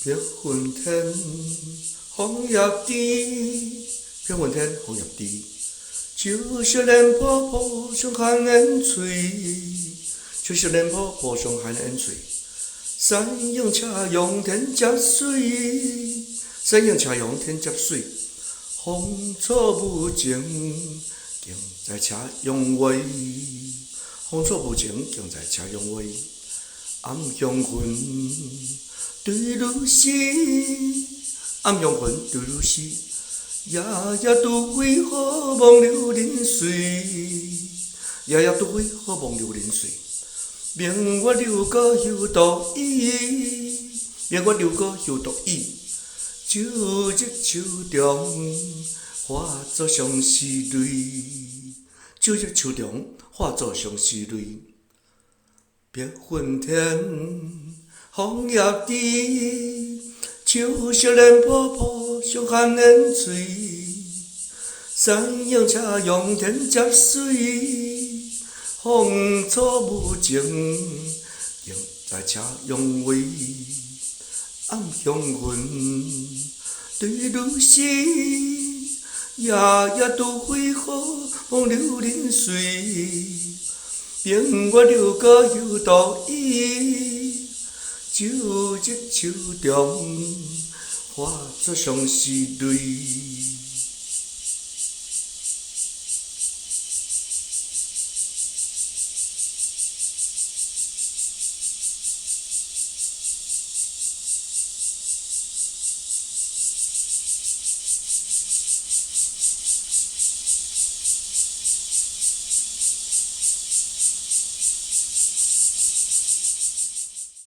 碧云天，枫叶枝，碧云天，枫叶枝。秋色连波波上寒烟翠，秋色连波波上寒烟翠。山阳斜阳天接水，山阳斜阳天接水。风草无情，径在斜阳外。风草无情，径在斜阳外。暗香魂对如诗，暗香魂对如诗。夜夜独回好梦流连水，夜夜独回好梦流连水。明月流过休独倚，明月流过休独倚。秋日秋中化作相思泪，秋日秋中化作相思泪。碧云天，枫叶枝，秋色连波波上寒烟翠。山阳斜阳天接水，风草无情，径在斜阳外。暗香魂对如诗，夜夜独回好梦流连水。明月流过休独倚，秋日秋中化作相思泪。